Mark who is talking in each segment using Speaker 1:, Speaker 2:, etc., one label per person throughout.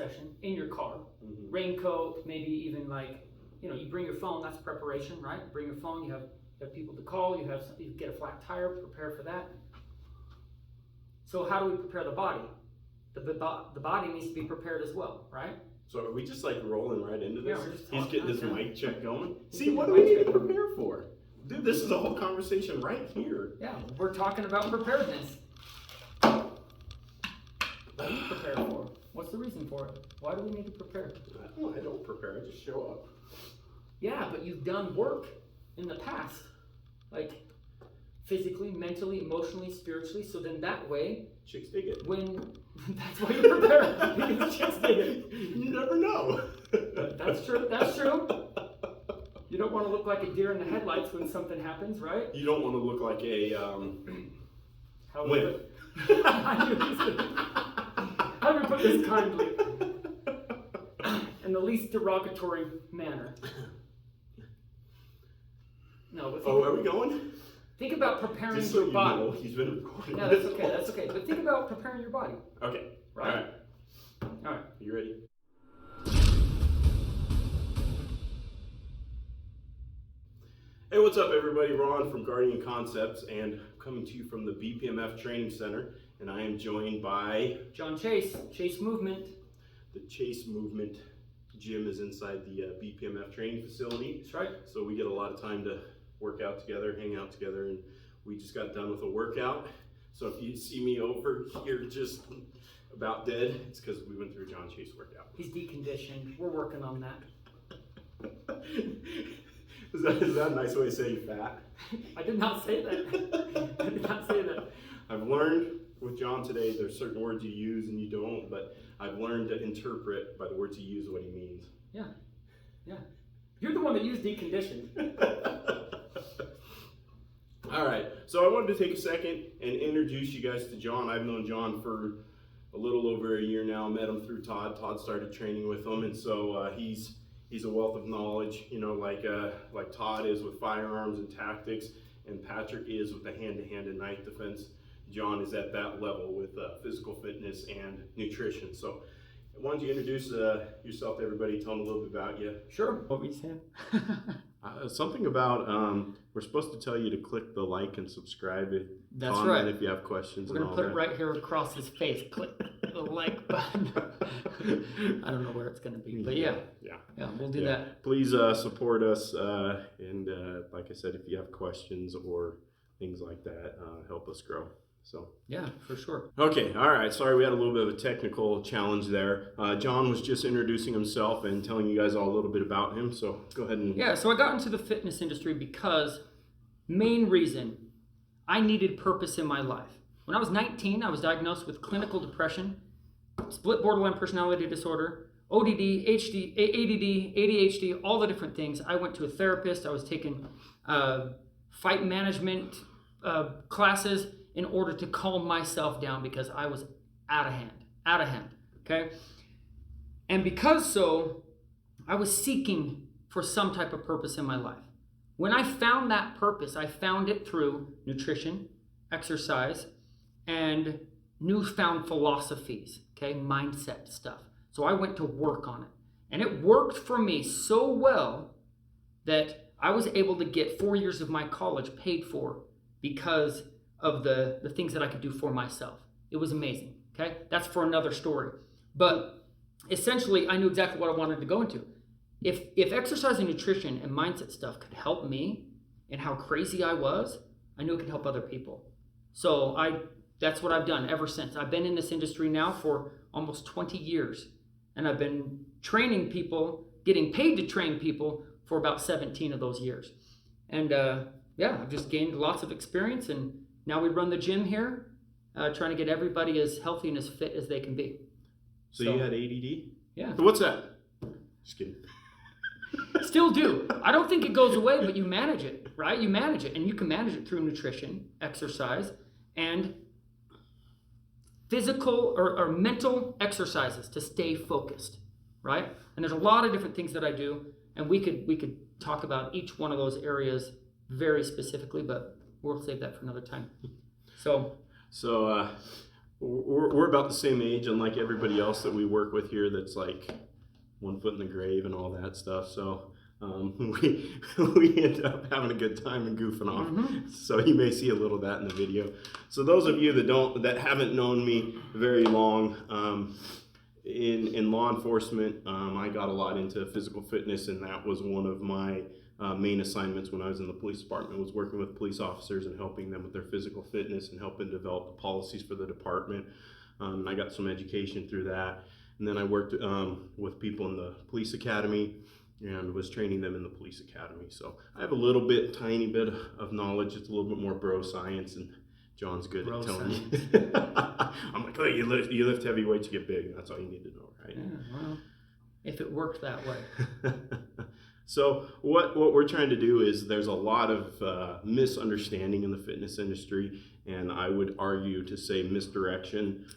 Speaker 1: possession in your car. Raincoat, maybe even like, you bring your phone, that's preparation, right? Bring your phone, you have people to call, you get a flat tire, prepare for that. So how do we prepare the body? The body needs to be prepared as well, right?
Speaker 2: So are we just like rolling right into this?
Speaker 1: Yeah, we're just
Speaker 2: He's getting his
Speaker 1: talking.
Speaker 2: mic check going. See, what do we need to prepare for? Dude, this is a whole conversation right here.
Speaker 1: Yeah, we're talking about preparedness. What do you prepare for? What's the reason for it? Why do we need to prepare?
Speaker 2: I don't prepare, I just show up.
Speaker 1: Yeah, but you've done work in the past. Like physically, mentally, emotionally, spiritually. So then that way,
Speaker 2: Chicks dig it.
Speaker 1: That's why you prepare. Because chicks dig it.
Speaker 2: You never know.
Speaker 1: That's true. That's true. You don't want to look like a deer in the headlights when something happens, right?
Speaker 2: You don't want to look like a
Speaker 1: How
Speaker 2: wimp.
Speaker 1: How do we put this kindly? In the least derogatory manner. No, but
Speaker 2: are we going?
Speaker 1: think about preparing
Speaker 2: Just so
Speaker 1: your body.
Speaker 2: You know, he's been recording.
Speaker 1: Yeah, that's okay. That's okay. But think about preparing your body.
Speaker 2: Okay.
Speaker 1: Right?
Speaker 2: All right. You ready? Hey, what's up, everybody? Ron from Guardian Concepts, and coming to you from the BPMF Training Center, and I am joined by
Speaker 1: Jon Chase, Chase Movement.
Speaker 2: The Chase Movement gym is inside the BPMF training facility.
Speaker 1: That's right.
Speaker 2: So we get a lot of time to work out together, hang out together, and we just got done with a workout. So if you see me over here just about dead, it's because we went through a Jon Chase workout.
Speaker 1: He's deconditioned. We're working on that.
Speaker 2: Is that a nice way of saying fat?
Speaker 1: I did not say that. I did not say that.
Speaker 2: I've learned with John today, there's certain words you use and you don't, but I've learned to interpret by the words he uses what he means.
Speaker 1: Yeah. You're the one that used deconditioned.
Speaker 2: All right, so I wanted to take a second and introduce you guys to John. I've known John for a little over a year now. Met him through Todd. Todd started training with him, and so he's a wealth of knowledge, like Todd is with firearms and tactics, and Patrick is with the hand-to-hand and knife defense. John is at that level with physical fitness and nutrition. So why don't you introduce yourself to everybody, tell them a little bit about you.
Speaker 1: Sure. What were you saying?
Speaker 2: Something about, we're supposed to tell you to click the like and subscribe.
Speaker 1: That's
Speaker 2: comment
Speaker 1: right.
Speaker 2: if you have questions.
Speaker 1: We're going to put it right here across his face. Click the like button. I don't know where it's going to be, but yeah, we'll do that.
Speaker 2: Please support us, and like I said, if you have questions or things like that, help us grow. So
Speaker 1: yeah, for sure.
Speaker 2: Okay, all right. Sorry, we had a little bit of a technical challenge there. John was just introducing himself and telling you guys all a little bit about him. So go ahead and
Speaker 1: so I got into the fitness industry because main reason I needed purpose in my life. When I was 19, I was diagnosed with clinical depression, split borderline personality disorder, ODD, ADD, ADHD, all the different things. I went to a therapist. I was taking fight management classes in order to calm myself down because I was out of hand, okay? And because I was seeking for some type of purpose in my life. When I found that purpose, I found it through nutrition, exercise, and newfound philosophies, okay? Mindset stuff. So I went to work on it. And it worked for me so well that I was able to get 4 years of my college paid for because of the things that I could do for myself. It was amazing, okay? That's for another story. But essentially, I knew exactly what I wanted to go into. If exercise and nutrition and mindset stuff could help me and how crazy I was, I knew it could help other people. So that's what I've done ever since. I've been in this industry now for almost 20 years. And I've been training people, getting paid to train people for about 17 of those years. And I've just gained lots of experience, and now we run the gym here, trying to get everybody as healthy and as fit as they can be.
Speaker 2: So you had ADD?
Speaker 1: Yeah.
Speaker 2: What's that? Just kidding.
Speaker 1: Still do. I don't think it goes away, but you manage it, right? You manage it, and you can manage it through nutrition, exercise, and physical or mental exercises to stay focused, right? And there's a lot of different things that I do, and we could talk about each one of those areas very specifically, but we'll save that for another time. So
Speaker 2: we're about the same age, unlike everybody else that we work with here that's like 1 foot in the grave and all that stuff. So we end up having a good time and goofing off.
Speaker 1: Mm-hmm.
Speaker 2: So you may see a little of that in the video. So those of you that haven't known me very long, in law enforcement, I got a lot into physical fitness, and that was one of my main assignments when I was in the police department, was working with police officers and helping them with their physical fitness and helping develop the policies for the department. I got some education through that. And then I worked with people in the police academy and was training them in the police academy. So I have a little bit, tiny bit of knowledge. It's a little bit more bro science, and John's good at telling me. I'm like, oh, you lift heavy weights, you get big. That's all you need to know, right?
Speaker 1: Yeah, well, if it worked that way.
Speaker 2: So what we're trying to do is, there's a lot of misunderstanding in the fitness industry, and I would argue to say misdirection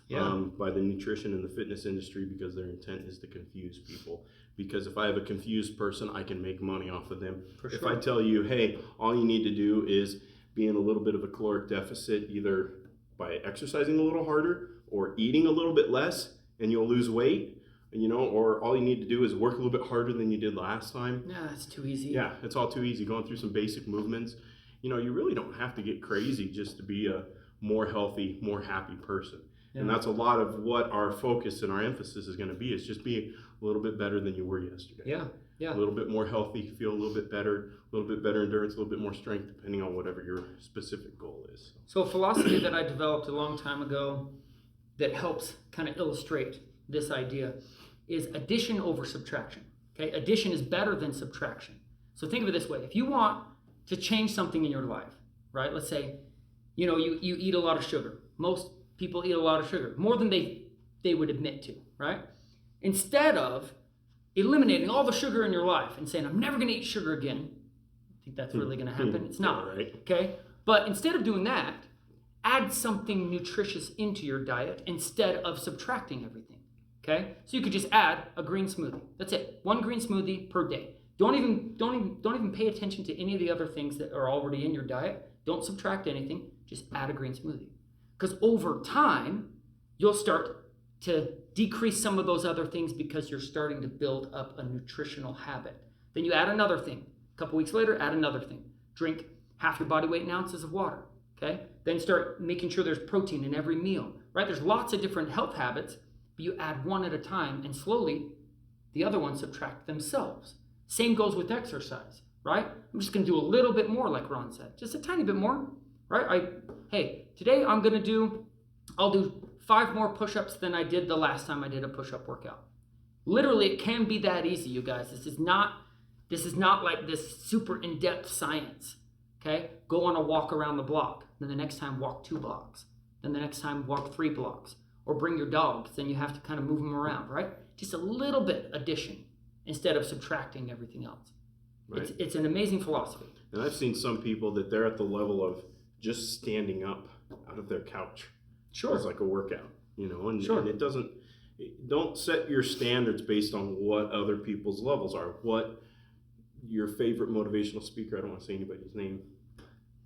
Speaker 2: by the nutrition and the fitness industry, because their intent is to confuse people. Because if I have a confused person, I can make money off of them. If I tell you, hey, all you need to do is be in a little bit of a caloric deficit, either by exercising a little harder or eating a little bit less, and you'll lose weight. Or all you need to do is work a little bit harder than you did last time.
Speaker 1: Yeah, that's too easy.
Speaker 2: Yeah, it's all too easy. Going through some basic movements. You really don't have to get crazy just to be a more healthy, more happy person. Yeah. And that's a lot of what our focus and our emphasis is going to be, is just be a little bit better than you were yesterday.
Speaker 1: Yeah.
Speaker 2: A little bit more healthy, feel a little bit better endurance, a little bit more strength, depending on whatever your specific goal is.
Speaker 1: So a philosophy that I developed a long time ago that helps kind of illustrate this idea is addition over subtraction. Okay, addition is better than subtraction. So think of it this way: if you want to change something in your life, right? Let's say, you eat a lot of sugar. Most people eat a lot of sugar, more than they would admit to, right? Instead of eliminating all the sugar in your life and saying, I'm never going to eat sugar again, I think that's really going to happen. It's not,
Speaker 2: right?
Speaker 1: Okay? But instead of doing that, add something nutritious into your diet instead of subtracting everything. Okay? So you could just add a green smoothie. That's it. One green smoothie per day. Don't even pay attention to any of the other things that are already in your diet. Don't subtract anything. Just add a green smoothie. Because over time, you'll start to decrease some of those other things, because you're starting to build up a nutritional habit. Then you add another thing. A couple weeks later, add another thing. Drink half your body weight in ounces of water. Okay? Then start making sure there's protein in every meal. Right? There's lots of different health habits, but you add one at a time, and slowly the other ones subtract themselves. Same goes with exercise, right? I'm just going to do a little bit more, like Ron said, just a tiny bit more, right? Hey, today I'll do 5 more push-ups than I did the last time I did a push-up workout. Literally, it can be that easy, you guys. This is not like this super in-depth science, okay? Go on a walk around the block, then the next time walk 2 blocks, then the next time walk 3 blocks. Or bring your dog, then you have to kind of move them around, right? Just a little bit addition instead of subtracting everything else. Right. It's an amazing philosophy.
Speaker 2: And I've seen some people that they're at the level of just standing up out of their couch.
Speaker 1: Sure.
Speaker 2: It's like a workout, and,
Speaker 1: sure.
Speaker 2: And don't set your standards based on what other people's levels are. What your favorite motivational speaker, I don't want to say anybody's name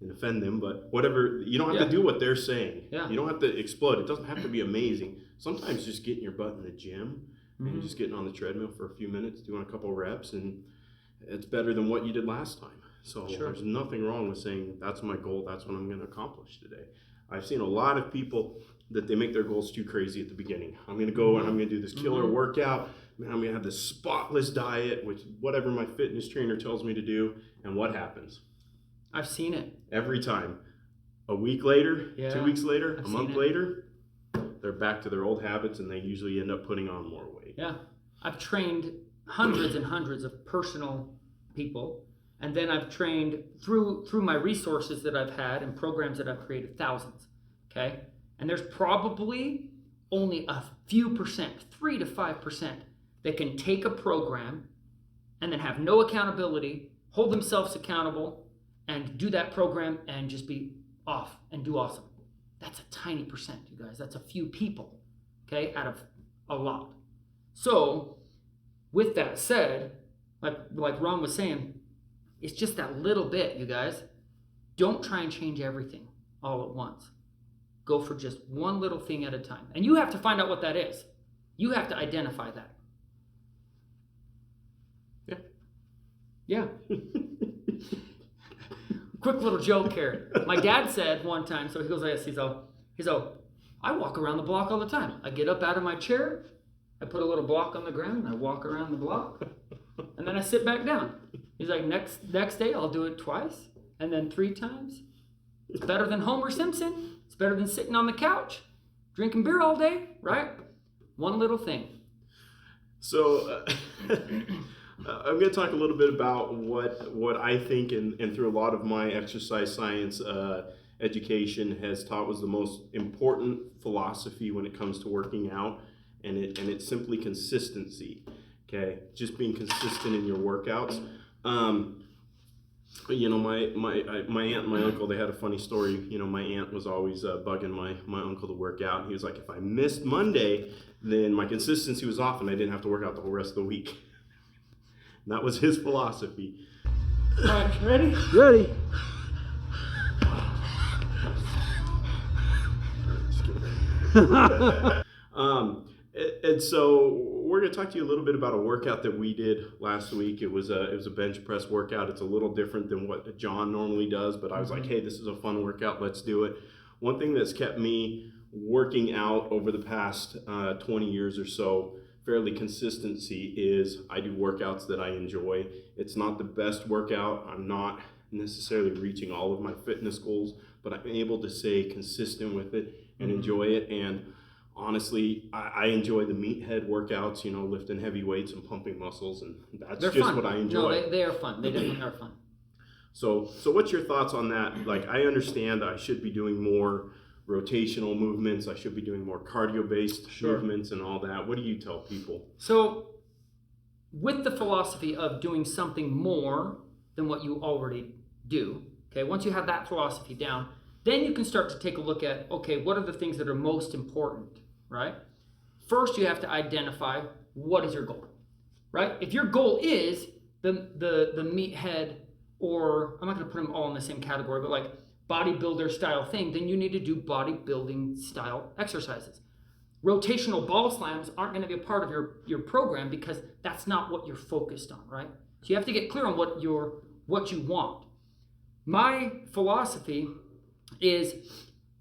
Speaker 2: and offend them, but whatever, you don't have to do what they're saying.
Speaker 1: Yeah.
Speaker 2: You don't have to explode. It doesn't have to be amazing. Sometimes just getting your butt in the gym and just getting on the treadmill for a few minutes, doing a couple reps, and it's better than what you did last time. So There's nothing wrong with saying, that's my goal, that's what I'm going to accomplish today. I've seen a lot of people that they make their goals too crazy at the beginning. I'm going to go and I'm going to do this killer workout. Man, I'm going to have this spotless diet, which whatever my fitness trainer tells me to do. And what happens?
Speaker 1: I've seen it.
Speaker 2: Every time. A week later, 2 weeks later, a month later, they're back to their old habits, and they usually end up putting on more weight.
Speaker 1: Yeah. I've trained hundreds and hundreds of personal people, and then I've trained through my resources that I've had and programs that I've created, thousands. Okay? And there's probably only a few percent, 3 to 5%, that can take a program and then have no accountability, hold themselves accountable, and do that program and just be off and do awesome. That's a tiny percent, you guys. That's a few people, okay, out of a lot. So, with that said, like Ron was saying, it's just that little bit, you guys. Don't try and change everything all at once. go for just one little thing at a time. And you have to find out what that is. You have to identify that. Yeah. Quick little joke here. My dad said one time, so he goes like this, he's all, I walk around the block all the time. I get up out of my chair, I put a little block on the ground, and I walk around the block, and then I sit back down. He's like, next day I'll do it twice, and then 3 times. It's better than Homer Simpson. It's better than sitting on the couch, drinking beer all day, right? One little thing.
Speaker 2: So I'm going to talk a little bit about what I think and through a lot of my exercise science education has taught was the most important philosophy when it comes to working out, and it's simply consistency. Okay, just being consistent in your workouts. You know, my aunt and my uncle, they had a funny story. You know, my aunt was always bugging my uncle to work out. He was like, if I missed Monday, then my consistency was off and I didn't have to work out the whole rest of the week. And that was his philosophy.
Speaker 1: All right, ready?
Speaker 3: Ready.
Speaker 2: And so we're going to talk to you a little bit about a workout that we did last week. It was a bench press workout. It's a little different than what John normally does, but I was like, hey, this is a fun workout. Let's do it. One thing that's kept me working out over the past 20 years or so, fairly consistency, is I do workouts that I enjoy. It's not the best workout. I'm not necessarily reaching all of my fitness goals, but I'm able to stay consistent with it and enjoy it. And honestly, I enjoy the meathead workouts, you know, lifting heavy weights and pumping muscles, and that's
Speaker 1: They're
Speaker 2: just
Speaker 1: fun.
Speaker 2: what I enjoy.
Speaker 1: No, they are fun. They definitely are fun.
Speaker 2: So what's your thoughts on that? Like, I understand I should be doing more rotational movements. I should be doing more cardio-based movements and all that. What do you tell people?
Speaker 1: So with the philosophy of doing something more than what you already do, okay, once you have that philosophy down, then you can start to take a look at, okay, what are the things that are most important, right? First, you have to identify what is your goal, right? If your goal is the meathead, or I'm not going to put them all in the same category, but like bodybuilder style thing, then you need to do bodybuilding style exercises. Rotational ball slams aren't going to be a part of your program because that's not what you're focused on, right? So you have to get clear on what you want. My philosophy is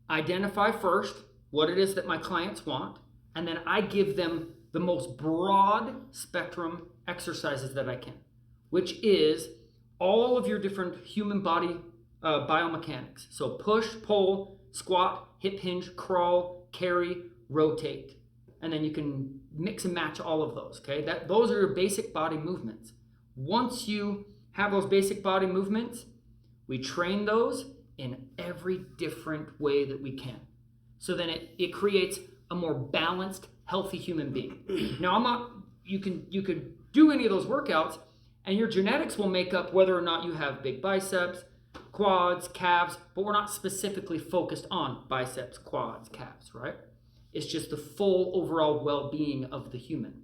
Speaker 1: identify first what it is that my clients want, and then I give them the most broad spectrum exercises that I can, which is all of your different human body biomechanics. So push, pull, squat, hip hinge, crawl, carry, rotate. And then you can mix and match all of those, okay? Those are your basic body movements. Once you have those basic body movements, we train those in every different way that we can. So then it creates a more balanced, healthy human being. Now, you could do any of those workouts, and your genetics will make up whether or not you have big biceps, quads, calves, but we're not specifically focused on biceps, quads, calves, right? It's just the full overall well-being of the human.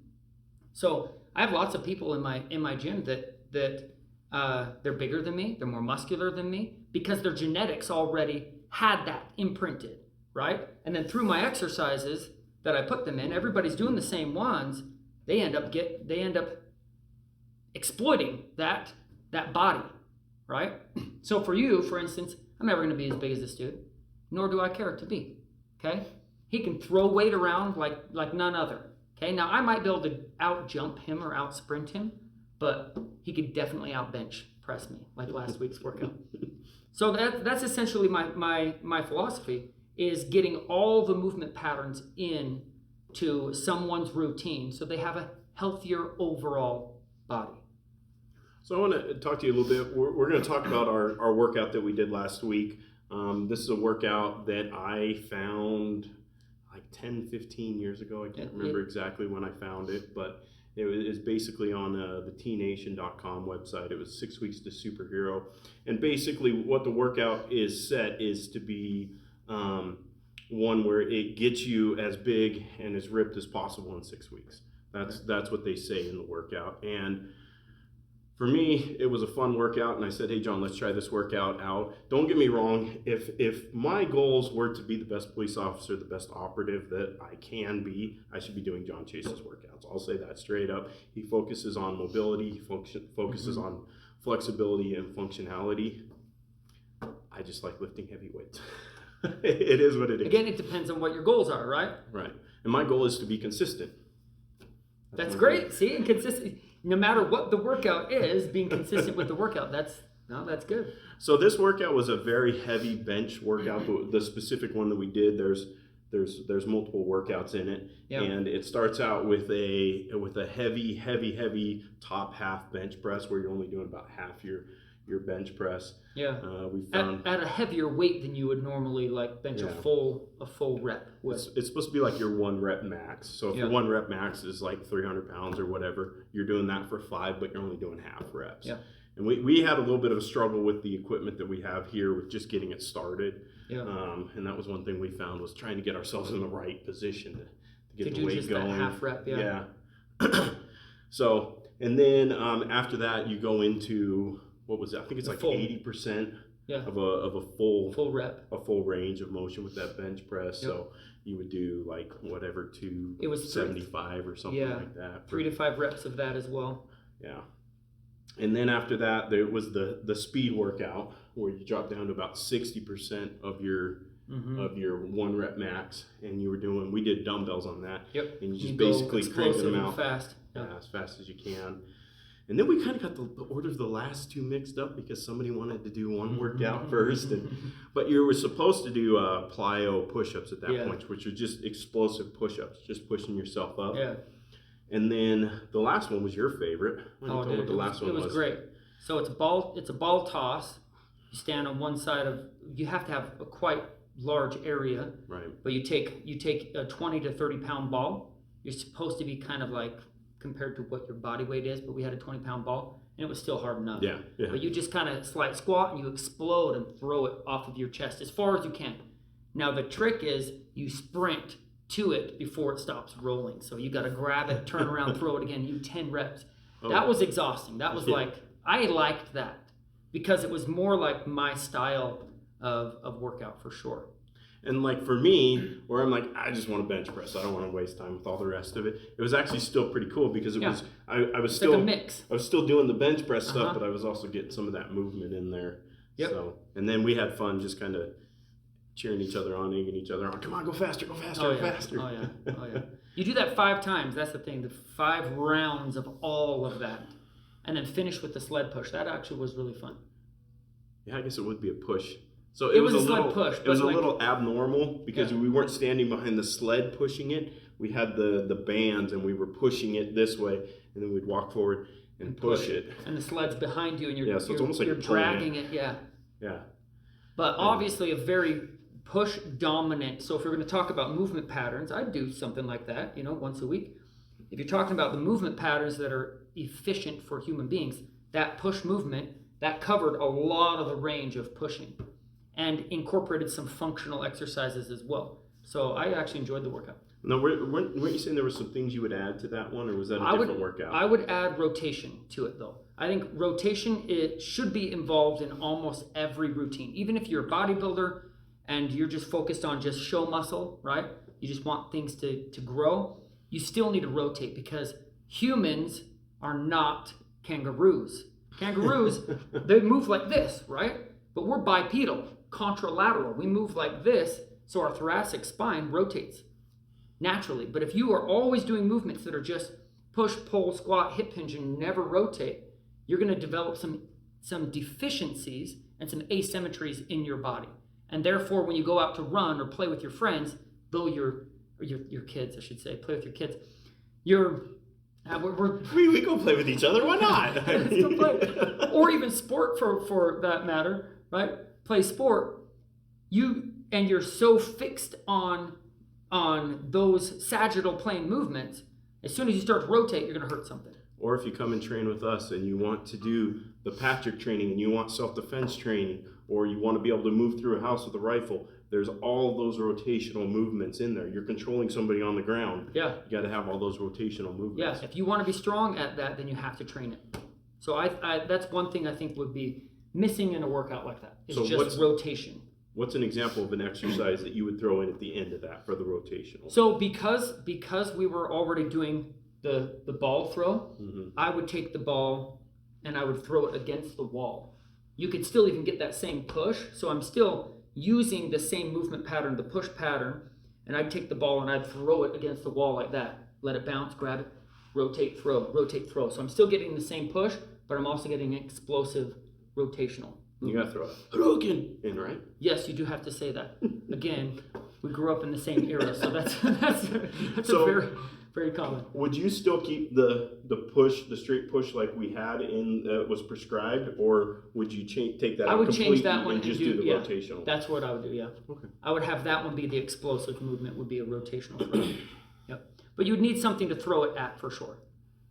Speaker 1: So I have lots of people in my gym that they're bigger than me, they're more muscular than me, because their genetics already had that imprinted, right? And then through my exercises that I put them in, everybody's doing the same ones. They end up exploiting that body, right? So for you, for instance, I'm never going to be as big as this dude, nor do I care to be. Okay, he can throw weight around like none other. Okay, now I might be able to out jump him or out sprint him, but he could definitely out bench press me like last week's workout. So that's essentially my philosophy, is getting all the movement patterns in to someone's routine so they have a healthier overall body.
Speaker 2: So I want to talk to you a little bit. We're going to talk about our workout that we did last week. This is a workout that I found like 10, 15 years ago. I can't remember exactly when I found it, but it was basically on the tnation.com website. It was 6 weeks to superhero. And basically what the workout is set is to be one where it gets you as big and as ripped as possible in 6 weeks. That's what they say in the workout. And for me, it was a fun workout, and I said, "Hey, John, let's try this workout out." Don't get me wrong. If my goals were to be the best police officer, the best operative that I can be, I should be doing Jon Chase's workouts. I'll say that straight up. He focuses on mobility. He focuses on flexibility and functionality. I just like lifting heavy weights. It is what it is.
Speaker 1: Again, it depends on what your goals are, right?
Speaker 2: Right. And my goal is to be consistent.
Speaker 1: That's great. See, and consistent. No matter what the workout is, being consistent with the workout, that's good.
Speaker 2: So this workout was a very heavy bench workout. The specific one that we did, there's multiple workouts in it, and it starts out with a heavy top half bench press where you're only doing about half your bench press.
Speaker 1: Yeah.
Speaker 2: We found
Speaker 1: at a heavier weight than you would normally like bench a full rep with.
Speaker 2: It's supposed to be like your 1 rep max. So if your 1 rep max is like 300 pounds or whatever, you're doing that for 5, but you're only doing half reps.
Speaker 1: Yeah.
Speaker 2: And we had a little bit of a struggle with the equipment that we have here with just getting it started.
Speaker 1: Yeah.
Speaker 2: And that was one thing we found was trying to get ourselves in the right position to get
Speaker 1: to
Speaker 2: the weight
Speaker 1: just
Speaker 2: going.
Speaker 1: That half rep, yeah.
Speaker 2: So, and then after that you go into, what was it? I think it's like 80% of a full
Speaker 1: rep,
Speaker 2: a full range of motion with that bench press. So you would do like whatever
Speaker 1: it was
Speaker 2: 75 or something like that.
Speaker 1: 3 to 5 reps of that as well.
Speaker 2: Yeah. And then after that, there was the speed workout where you drop down to about 60% of your 1 rep max, and we did dumbbells on that.
Speaker 1: Yep.
Speaker 2: And you just basically crank them out
Speaker 1: fast.
Speaker 2: as fast as you can. And then we kind of got the order of the last 2 mixed up because somebody wanted to do one workout first, but you were supposed to do plyo push-ups at that point, which are just explosive push-ups, just pushing yourself up.
Speaker 1: Yeah.
Speaker 2: And then the last one was your favorite. It
Speaker 1: was great. So it's a ball toss. You stand on one side you have to have a quite large area.
Speaker 2: Right.
Speaker 1: But you take a 20 to 30 pound ball. You're supposed to be kind of like compared to what your body weight is, but we had a 20-pound ball and it was still hard enough.
Speaker 2: Yeah.
Speaker 1: But you just kind of slight squat and you explode and throw it off of your chest as far as you can. Now the trick is you sprint to it before it stops rolling. So you got to grab it, turn around, throw it again. 10 reps. Oh. That was exhausting. That was I liked that because it was more like my style of workout for sure.
Speaker 2: And like for me, where I'm like, I just want to bench press. I don't want to waste time with all the rest of it. It was actually still pretty cool because it was I was still
Speaker 1: like a mix.
Speaker 2: I was still doing the bench press stuff, but I was also getting some of that movement in there.
Speaker 1: Yep.
Speaker 2: So, and then we had fun just kind of cheering each other on, egging each other on. Come on, go faster, go faster.
Speaker 1: Oh yeah. You do that 5 times. That's the thing. The 5 rounds of all of that, and then finish with the sled push. That actually was really fun.
Speaker 2: Yeah, I guess it would be a push. So
Speaker 1: it was a sled push.
Speaker 2: It was a little abnormal because we weren't standing behind the sled pushing it. We had the bands and we were pushing it this way, and then we'd walk forward and push it.
Speaker 1: And the sled's behind you, and
Speaker 2: so it's almost like
Speaker 1: you're dragging it. Yeah. But obviously a very push dominant. So if we're going to talk about movement patterns, I'd do something like that, once a week. If you're talking about the movement patterns that are efficient for human beings, that push movement, that covered a lot of the range of pushing and incorporated some functional exercises as well. So I actually enjoyed the workout.
Speaker 2: Now, weren't you saying there were some things you would add to that one, or was that a different workout?
Speaker 1: I would add rotation to it, though. I think rotation, it should be involved in almost every routine. Even if you're a bodybuilder and you're just focused on just show muscle, right? You just want things to grow. You still need to rotate because humans are not kangaroos. Kangaroos, they move like this, right? But we're bipedal, contralateral. We move like this, so our thoracic spine rotates naturally. But if you are always doing movements that are just push, pull, squat, hip hinge, and never rotate, you're going to develop some deficiencies and some asymmetries in your body. And therefore, when you go out to run or play with your friends, though your kids, I should say, play with your kids, we
Speaker 2: go play with each other. Why not?
Speaker 1: Let's go play. Or even sport for that matter, right? Play sport. You're so fixed on those sagittal plane movements. As soon as you start to rotate, you're going to hurt something.
Speaker 2: Or if you come and train with us and you want to do the Patrick training and you want self-defense training, or you want to be able to move through a house with a rifle, there's all of those rotational movements in there. You're controlling somebody on the ground.
Speaker 1: Yeah.
Speaker 2: You got to have all those rotational movements.
Speaker 1: Yeah. If you want to be strong at that, then you have to train it. So that's one thing I think would be missing in a workout like that. It's
Speaker 2: So
Speaker 1: just rotation.
Speaker 2: What's an example of an exercise that you would throw in at the end of that for the rotational?
Speaker 1: So because we were already doing the ball throw, I would take the ball and I would throw it against the wall. You could still even get that same push. So I'm still using the same movement pattern, the push pattern, and I'd take the ball and I'd throw it against the wall like that. Let it bounce, grab it, rotate, throw, rotate, throw. So I'm still getting the same push, but I'm also getting explosive rotational.
Speaker 2: You gotta throw it. Hadouken in, right?
Speaker 1: Yes, you do have to say that. Again, we grew up in the same era, so that's
Speaker 2: So,
Speaker 1: a very, very common.
Speaker 2: Would you still keep the push, the straight push like we had in was prescribed, or would you take that out
Speaker 1: I would
Speaker 2: completely
Speaker 1: change that one
Speaker 2: and just do the rotational?
Speaker 1: That's what I would do. Yeah.
Speaker 2: Okay.
Speaker 1: I would have that one be the explosive movement. Would be a rotational throw. Yep. But you'd need something to throw it at for sure.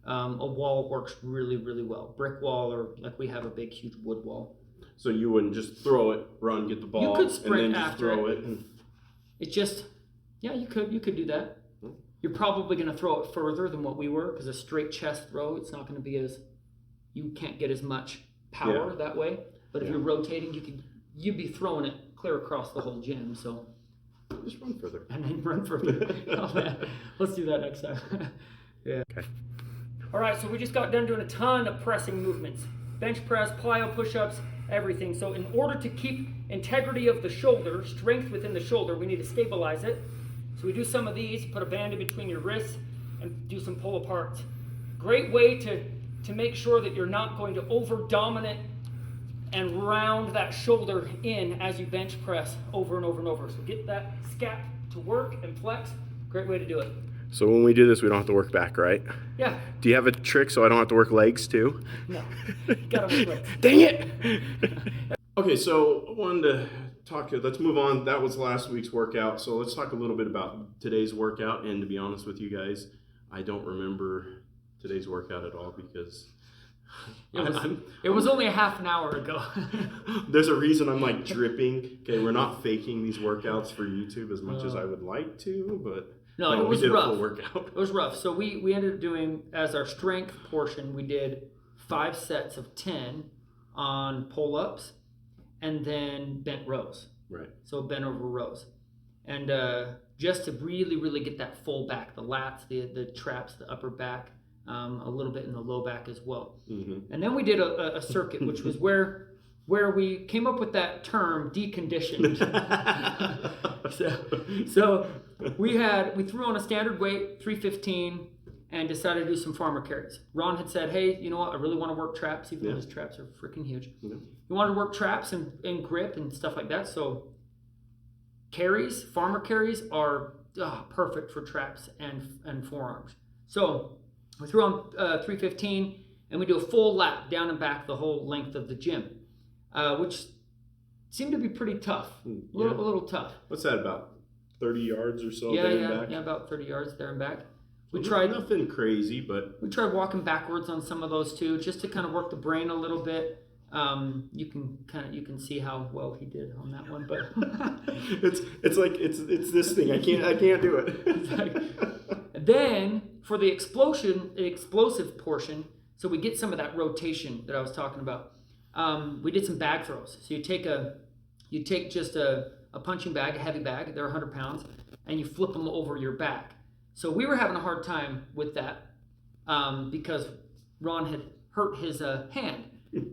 Speaker 1: A wall works really, really well. Brick wall, or like we have a big, huge wood wall.
Speaker 2: So you wouldn't just throw it, run, get the ball,
Speaker 1: You could sprint
Speaker 2: and then just
Speaker 1: after
Speaker 2: throw
Speaker 1: it.
Speaker 2: it.
Speaker 1: It's just, yeah, you could do that. You're probably going to throw it further than what we were, because a straight chest throw, it's not going to be you can't get as much power that way. But if you're rotating, you'd be throwing it clear across the whole gym. So
Speaker 2: just run further.
Speaker 1: And then run further. Oh, man. Let's do that next time. Yeah.
Speaker 2: Okay.
Speaker 1: All right, so we just got done doing a ton of pressing movements. Bench press, plyo push-ups, everything. So in order to keep integrity of the shoulder, strength within the shoulder, we need to stabilize it. So we do some of these, put a band in between your wrists and do some pull aparts. Great way to make sure that you're not going to over-dominate and round that shoulder in as you bench press over and over and over. So get that scap to work and flex. Great way to do it.
Speaker 2: So when we do this, we don't have to work back, right?
Speaker 1: Yeah.
Speaker 2: Do you have a trick so I don't have to work legs too?
Speaker 1: No. Gotta work legs.
Speaker 2: Dang it! Okay, so I wanted to let's move on. That was last week's workout. So let's talk a little bit about today's workout. And to be honest with you guys, I don't remember today's workout at all because
Speaker 1: it was only a half an hour ago.
Speaker 2: There's a reason I'm like dripping. Okay, we're not faking these workouts for YouTube as much as I would like to, but
Speaker 1: no, it was
Speaker 2: we did
Speaker 1: rough.
Speaker 2: A full workout.
Speaker 1: It was rough. So we ended up doing, as our strength portion, we did 5 sets of 10 on pull-ups and then bent rows.
Speaker 2: Right.
Speaker 1: So bent over rows. And just to really, really get that full back, the lats, the traps, the upper back, a little bit in the low back as well. Mm-hmm. And then we did a circuit, which was where we came up with that term, deconditioned. so we threw on a standard weight, 315, and decided to do some farmer carries. Ron had said, hey, you know what, I really want to work traps, even though his traps are freaking huge. Yeah. He wanted to work traps and grip and stuff like that. So carries, farmer carries are perfect for traps and forearms. So we threw on 315, and we do a full lap down and back the whole length of the gym, which seemed to be pretty tough, a little tough.
Speaker 2: What's that, about 30 yards or so
Speaker 1: there
Speaker 2: and back?
Speaker 1: Yeah, about 30 yards there and back.
Speaker 2: We tried nothing crazy, but
Speaker 1: we tried walking backwards on some of those too, just to kind of work the brain a little bit. You can see how well he did on that one, but
Speaker 2: it's like this thing. I can't do it.
Speaker 1: Then for the explosive portion, so we get some of that rotation that I was talking about. We did some bag throws. So you take just a punching bag, a heavy bag, they're 100 pounds, and you flip them over your back. So we were having a hard time with that because Ron had hurt his hand.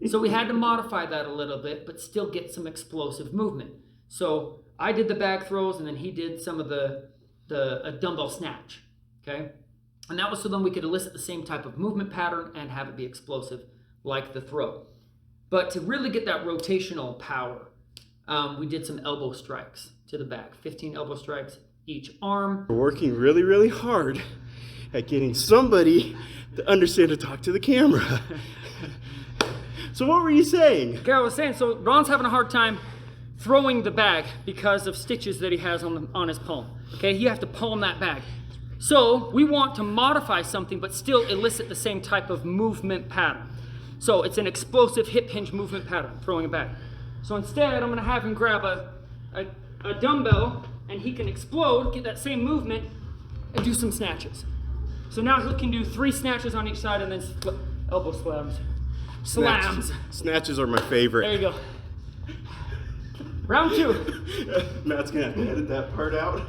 Speaker 1: So we had to modify that a little bit, but still get some explosive movement. So I did the bag throws, and then he did some of a dumbbell snatch, okay? And that was so then we could elicit the same type of movement pattern and have it be explosive like the throw. But to really get that rotational power, we did some elbow strikes to the back, 15 elbow strikes each arm.
Speaker 2: We're working really, really hard at getting somebody to understand to talk to the camera. So what were you saying?
Speaker 1: Okay, I was saying, so Ron's having a hard time throwing the bag because of stitches that he has on his palm. Okay, you have to palm that bag. So we want to modify something but still elicit the same type of movement pattern. So it's an explosive hip hinge movement pattern, throwing it back. So instead, I'm going to have him grab a dumbbell, and he can explode, get that same movement, and do some snatches. So now he can do 3 snatches on each side and then elbow slams. slams.
Speaker 2: Snatches are my favorite.
Speaker 1: There you go. Round 2.
Speaker 2: Matt's gonna have to edit that part out.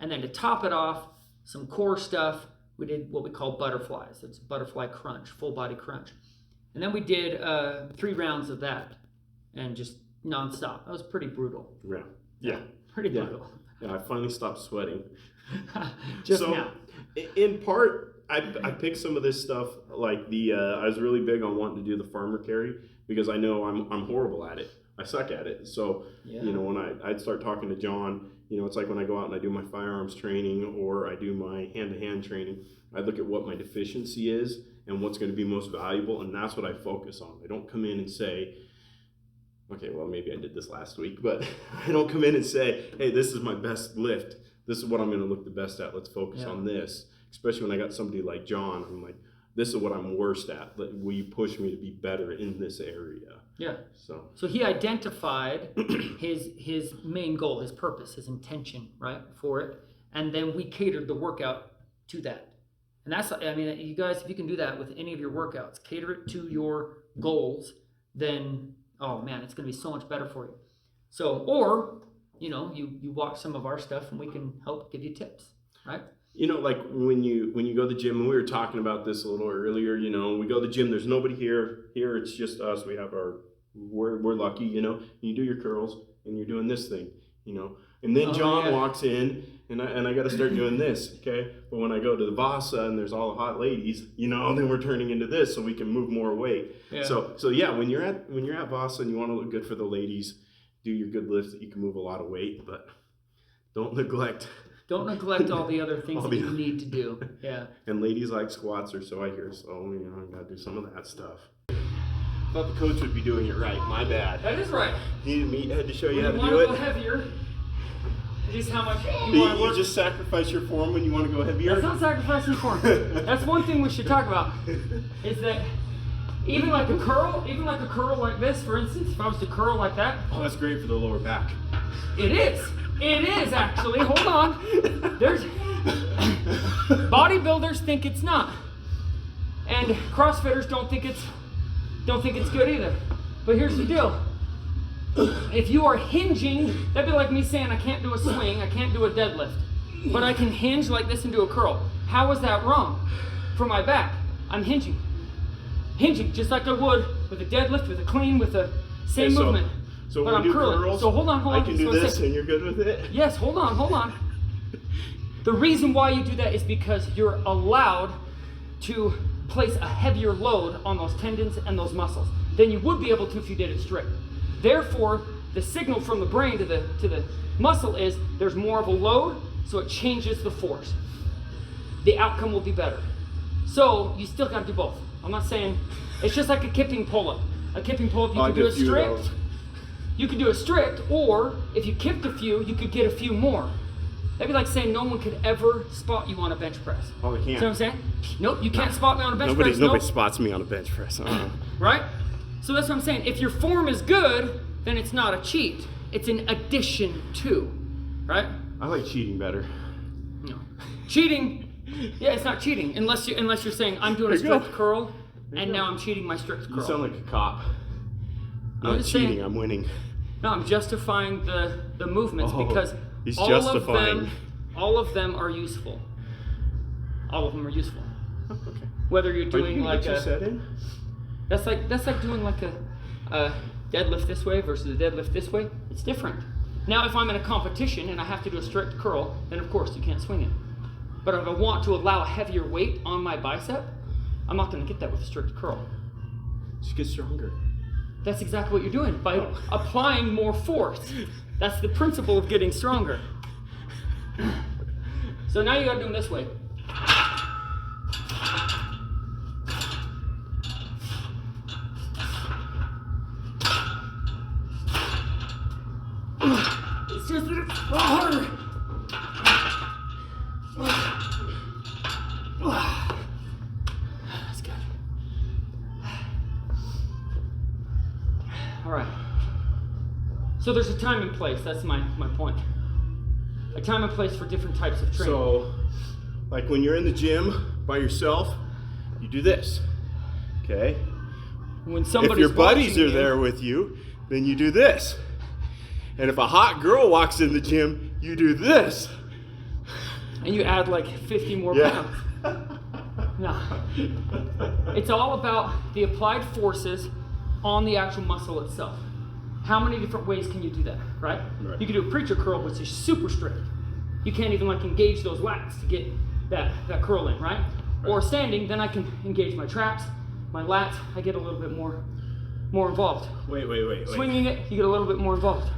Speaker 1: And then to top it off, some core stuff, we did what we call butterflies. It's butterfly crunch, full body crunch. And then we did 3 rounds of that and just nonstop. That was pretty brutal.
Speaker 2: Yeah.
Speaker 1: Pretty brutal.
Speaker 2: Yeah, I finally stopped sweating.
Speaker 1: Just now.
Speaker 2: In part, I picked some of this stuff, like I was really big on wanting to do the farmer carry because I know I'm horrible at it. I suck at it. So, when I'd start talking to Jon, it's like when I go out and I do my firearms training or I do my hand-to-hand training, I look at what my deficiency is and what's going to be most valuable, and that's what I focus on. I don't come in and say, okay, well, maybe I did this last week, but I don't come in and say, hey, this is my best lift. This is what I'm going to look the best at. Let's focus on this. Especially when I got somebody like Jon, I'm like, this is what I'm worst at. Will you push me to be better in this area?
Speaker 1: Yeah.
Speaker 2: So
Speaker 1: he identified his main goal, his purpose, his intention, right, for it. And then we catered the workout to that. And that's, you guys, if you can do that with any of your workouts, cater it to your goals, then, oh man, it's going to be so much better for you. So, or, you watch some of our stuff and we can help give you tips, right?
Speaker 2: Like when you go to the gym, and we were talking about this a little earlier, we go to the gym, there's nobody here. Here it's just us. We have we're lucky, you do your curls and you're doing this thing, and then Jon walks in and I got to start doing this, okay? But when I go to the Vasa and there's all the hot ladies, then we're turning into this so we can move more weight. Yeah. So yeah, when you're at Vasa and you want to look good for the ladies, do your good lifts that you can move a lot of weight, but don't neglect
Speaker 1: all the other things that you need to do. Yeah.
Speaker 2: And ladies like squats, or so I hear. So I gotta do some of that stuff. Thought the coach would be doing it right. My bad.
Speaker 1: That is right.
Speaker 2: Needed a meathead to show you how to do
Speaker 1: it. You want
Speaker 2: it.
Speaker 1: to go heavier. Just how much you want to work.
Speaker 2: You just sacrifice your form when you want to go heavier.
Speaker 1: That's not sacrificing form. That's one thing we should talk about. Is that even like a curl like this, for instance, if I was to curl like that.
Speaker 2: Oh, that's great for the lower back.
Speaker 1: It is. It is actually. Hold on. There's bodybuilders think it's not, and CrossFitters don't think it's good either. But here's the deal: if you are hinging, that'd be like me saying I can't do a swing, I can't do a deadlift, but I can hinge like this and do a curl. How is that wrong? For my back, I'm hinging just like I would with a deadlift, with a clean, with the same movement.
Speaker 2: So
Speaker 1: but
Speaker 2: when
Speaker 1: I'm
Speaker 2: we do
Speaker 1: curling.
Speaker 2: curls,
Speaker 1: so hold on.
Speaker 2: I can do this and you're good with it?
Speaker 1: Yes, hold on. The reason why you do that is because you're allowed to place a heavier load on those tendons and those muscles than you would be able to if you did it strict. Therefore, the signal from the brain to the muscle is there's more of a load, so it changes the force. The outcome will be better. So you still got to do both. I'm not saying it's just like a kipping pull-up. A kipping pull-up, you can do a strict. You could do a strict, or if you kipped a few, you could get a few more. That'd be like saying no one could ever spot you on a bench press.
Speaker 2: Oh, they can't.
Speaker 1: See what I'm saying? Nope, you can't spot me on a bench press.
Speaker 2: Nobody spots me on a bench press.
Speaker 1: Right? So that's what I'm saying. If your form is good, then it's not a cheat. It's an addition to, right?
Speaker 2: I like cheating better.
Speaker 1: No. Cheating, yeah, it's not cheating unless you're saying I'm doing a strict curl and now I'm cheating my strict curl.
Speaker 2: You sound like a cop. I'm not cheating, saying, I'm winning.
Speaker 1: No, I'm justifying the movements because all of them are useful. All of them are useful.
Speaker 2: Okay.
Speaker 1: Whether you're doing like
Speaker 2: a set in?
Speaker 1: That's like doing like a deadlift this way versus a deadlift this way. It's different. Now, if I'm in a competition and I have to do a strict curl, then of course you can't swing it. But if I want to allow a heavier weight on my bicep, I'm not going to get that with a strict curl.
Speaker 2: Just get stronger.
Speaker 1: That's exactly what you're doing by applying more force. That's the principle of getting stronger. So now you got to do them this way. It's just a little harder. That's good. All right. So there's a time and place. That's my point. A time and place for different types of training.
Speaker 2: So, like when you're in the gym by yourself, you do this. Okay?
Speaker 1: when somebody's
Speaker 2: if your buddies
Speaker 1: watching
Speaker 2: are there with you, then you do this. And if a hot girl walks in the gym, you do this.
Speaker 1: and you add like 50 more
Speaker 2: Yeah.
Speaker 1: pounds. No. It's all about the applied forces on the actual muscle itself. How many different ways can you do that, right? You can do a preacher curl, which is super strict. You can't even like engage those lats to get that curl in, right? Or standing, then I can engage my traps, my lats. I get a little bit more involved.
Speaker 2: Wait.
Speaker 1: Swinging it, you get a little bit more involved.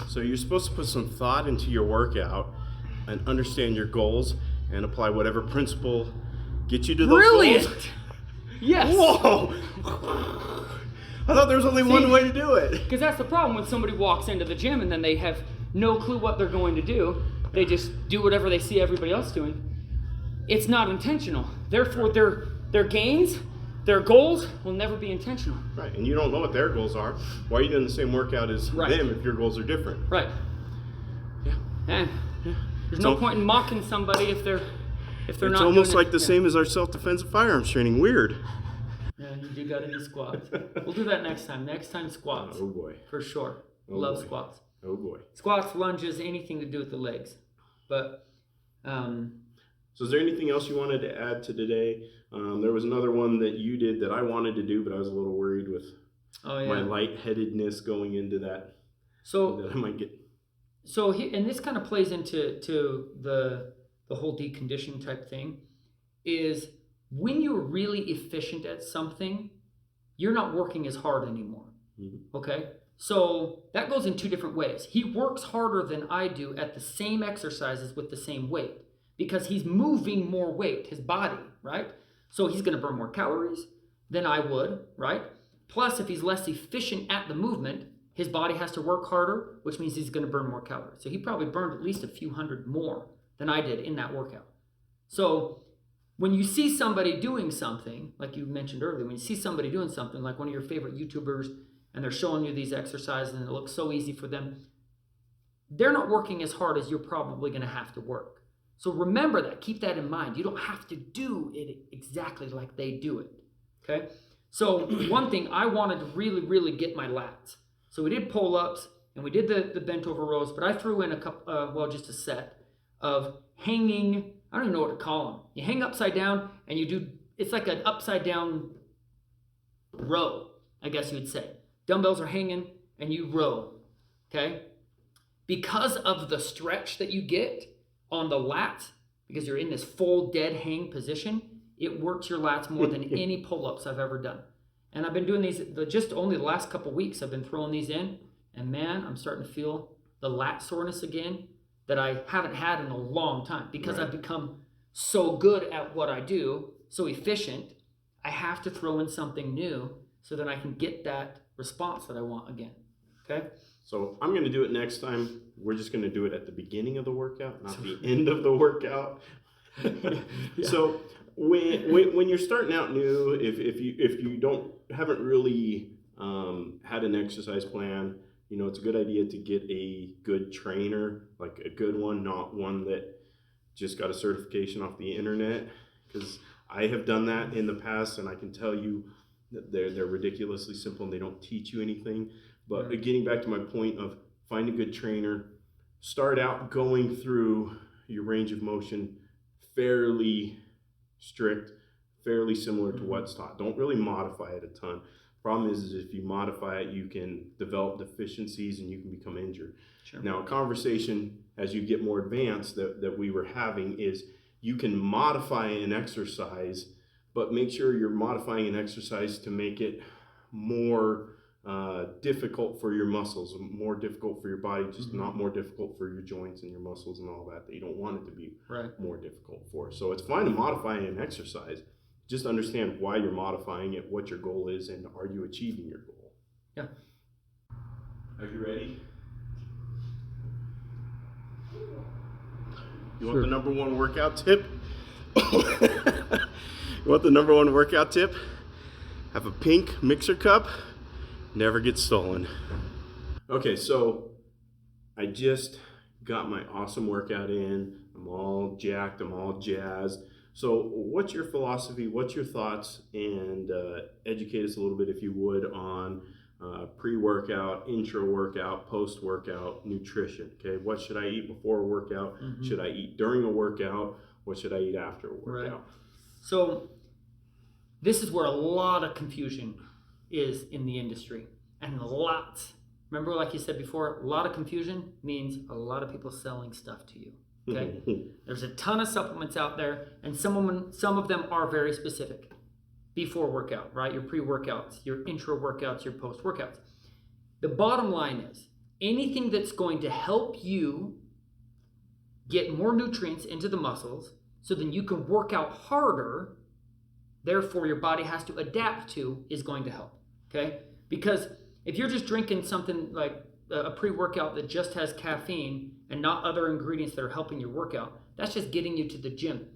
Speaker 2: So you're supposed to put some thought into your workout and understand your goals and apply whatever principle gets you to those
Speaker 1: Brilliant.
Speaker 2: goals.
Speaker 1: Yes.
Speaker 2: Whoa! I thought there was only one way to do it.
Speaker 1: Because that's the problem when somebody walks into the gym and then they have no clue what they're going to do. They just do whatever they see everybody else doing. It's not intentional. Therefore, their gains, their goals will never be intentional.
Speaker 2: Right, and you don't know what their goals are. Why are you doing the same workout as them if your goals are different?
Speaker 1: Right.
Speaker 2: Yeah.
Speaker 1: And there's no point in mocking somebody if they're not doing it.
Speaker 2: It's almost like the same as our self-defense and firearms training. Weird.
Speaker 1: Yeah, you do got to do squats. We'll do that next time. Next time, squats.
Speaker 2: Oh boy.
Speaker 1: For sure.
Speaker 2: Oh
Speaker 1: Love
Speaker 2: boy.
Speaker 1: squats.
Speaker 2: Oh boy.
Speaker 1: Squats, lunges, anything to do with the legs. But
Speaker 2: so is there anything else you wanted to add to today? There was another one that you did that I wanted to do, but I was a little worried with my lightheadedness going into that.
Speaker 1: So
Speaker 2: that I might get.
Speaker 1: So and this kind of plays into the whole decondition type thing. Is when you're really efficient at something, you're not working as hard anymore. Mm-hmm. Okay? So that goes in two different ways. He works harder than I do at the same exercises with the same weight because he's moving more weight, his body, right? So he's going to burn more calories than I would, right? Plus, if he's less efficient at the movement, his body has to work harder, which means he's going to burn more calories. So he probably burned at least a few hundred more than I did in that workout. So when you see somebody doing something, like you mentioned earlier, when you see somebody doing something like one of your favorite YouTubers and they're showing you these exercises and it looks so easy for them, they're not working as hard as you're probably going to have to work. So remember that. Keep that in mind. You don't have to do it exactly like they do it. Okay? So one thing, I wanted to really, really get my lats. So we did pull-ups and we did the bent over rows, but I threw in a couple, just a set of hanging. I don't even know what to call them. You hang upside down and you do, it's like an upside down row, I guess you would say. Dumbbells are hanging and you row, okay? Because of the stretch that you get on the lats, because you're in this full dead hang position, it works your lats more than any pull-ups I've ever done. And I've been doing these, just only the last couple weeks I've been throwing these in, and man, I'm starting to feel the lat soreness again that I haven't had in a long time because I've become so good at what I do, so efficient, I have to throw in something new so that I can get that response that I want again, okay?
Speaker 2: So I'm going to do it next time. We're just going to do it at the beginning of the workout, not the end of the workout. So when you're starting out new, if you haven't really had an exercise plan, you know, it's a good idea to get a good trainer, like a good one, not one that just got a certification off the internet, because I have done that in the past, and I can tell you that they're ridiculously simple and they don't teach you anything. But getting back to my point of find a good trainer, start out going through your range of motion fairly strict, fairly similar to what's taught. Don't really modify it a ton. Problem is if you modify it, you can develop deficiencies and you can become injured. Sure. Now, a conversation as you get more advanced that we were having is you can modify an exercise, but make sure you're modifying an exercise to make it more difficult for your muscles, more difficult for your body, just not more difficult for your joints and your muscles and all that you don't want it to be more difficult for. So it's fine to modify an exercise. Just understand why you're modifying it, what your goal is, and are you achieving your goal?
Speaker 1: Yeah.
Speaker 2: Are you ready? You
Speaker 1: Sure.
Speaker 2: want the number one workout tip? You want the number one workout tip? Have a pink mixer cup. Never gets stolen. Okay, so I just got my awesome workout in. I'm all jacked. I'm all jazzed. So what's your philosophy? What's your thoughts? And educate us a little bit, if you would, on pre-workout, intra-workout, post-workout nutrition. Okay, what should I eat before a workout?
Speaker 1: Mm-hmm.
Speaker 2: Should I eat during a workout? What should I eat after a workout?
Speaker 1: Right. So this is where a lot of confusion is in the industry, and lots. Remember, like you said before, a lot of confusion means a lot of people selling stuff to you. Okay, there's a ton of supplements out there, and some of them are very specific. Before workout, right? Your pre-workouts, your intra-workouts, your post-workouts. The bottom line is anything that's going to help you get more nutrients into the muscles so then you can work out harder, therefore your body has to adapt to, is going to help. Okay? Because if you're just drinking something like a pre-workout that just has caffeine and not other ingredients that are helping your workout, that's just getting you to the gym.